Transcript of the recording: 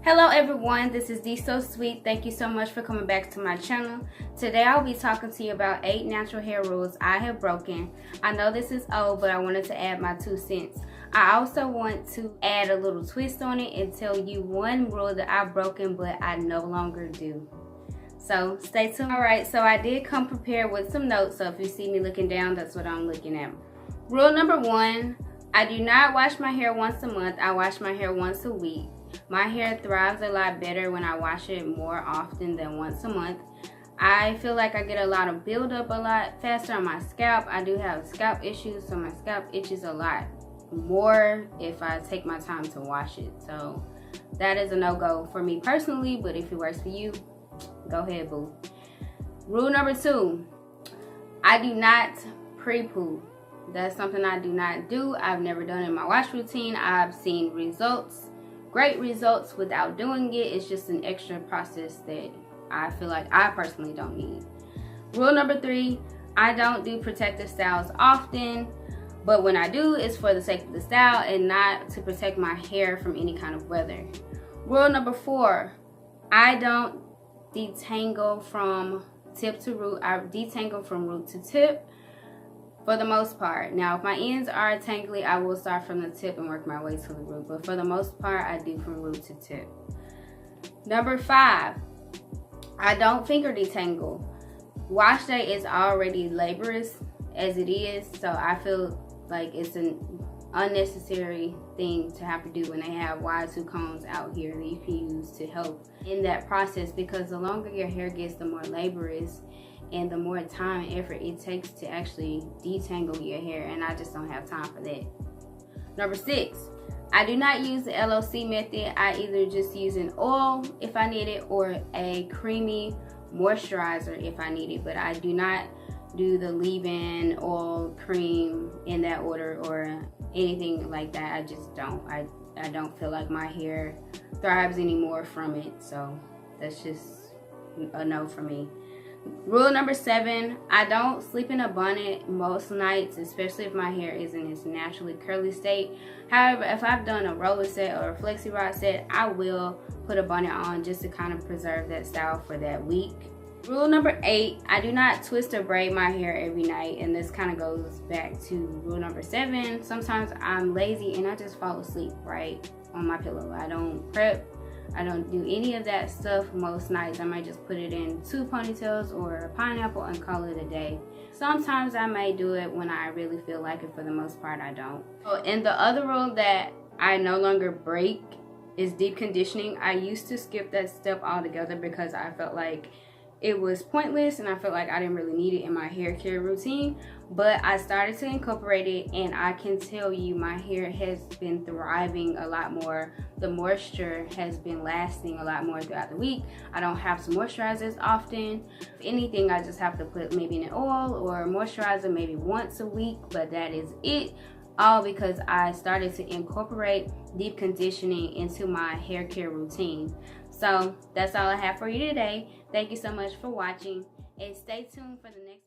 Hello everyone, this is D So Sweet. Thank you so much for coming back to my channel. Today I'll be talking to you about 8 natural hair rules I have broken. I know this is old, but I wanted to add my 2 cents. I also want to add a little twist on it and tell you one rule that I've broken but I no longer do. So stay tuned. Alright, so I did come prepared with some notes, so if you see me looking down, that's what I'm looking at. Rule number 1, I do not wash my hair once a month. I wash my hair once a week. My hair thrives a lot better when I wash it more often than once a month. I feel like I get a lot of buildup a lot faster on my scalp. I do have scalp issues, so my scalp itches a lot more if I take my time to wash it. So that is a no-go for me personally, but if it works for you, go ahead, boo. Rule number 2, I do not pre-poo. That's something I do not do. I've never done it in my wash routine. I've seen results, great results without doing it. It's just an extra process that I feel like I personally don't need. Rule number 3, I don't do protective styles often, but when I do, it's for the sake of the style and not to protect my hair from any kind of weather. Rule number 4, I don't detangle from tip to root. I detangle from root to tip for the most part. Now, if my ends are tangly, I will start from the tip and work my way to the root, but for the most part, I do from root to tip. Number 5, I don't finger detangle. Wash day is already laborious as it is, so I feel like it's an unnecessary thing to have to do when they have wide tooth combs out here that you can use to help in that process, because the longer your hair gets, the more laborious and the more time and effort it takes to actually detangle your hair, and I just don't have time for that. Number 6, I do not use the LOC method. I either just use an oil if I need it or a creamy moisturizer if I need it, but I do not do the leave-in oil cream in that order or anything like that. I just don't. I don't feel like my hair thrives anymore from it, so that's just a no for me. Rule number 7, I don't sleep in a bonnet most nights, especially if my hair is in its naturally curly state. However, if I've done a roller set or a flexi rod set, I will put a bonnet on just to kind of preserve that style for that week. Rule number 8, I do not twist or braid my hair every night, and this kind of goes back to rule number 7. Sometimes I'm lazy and I just fall asleep right on my pillow. I don't prep. I don't do any of that stuff most nights. I might just put it in 2 ponytails or a pineapple and call it a day. Sometimes I may do it when I really feel like it. For the most part, I don't. And the other rule that I no longer break is deep conditioning. I used to skip that step altogether because I felt like it was pointless and I felt like I didn't really need it in my hair care routine, but I started to incorporate it, and I can tell you my hair has been thriving a lot more. The moisture has been lasting a lot more throughout the week. I don't have to moisturize as often. If anything, I just have to put maybe an oil or a moisturizer maybe once a week, but that is it. All because I started to incorporate deep conditioning into my hair care routine. So that's all I have for you today. Thank you so much for watching, and stay tuned for the next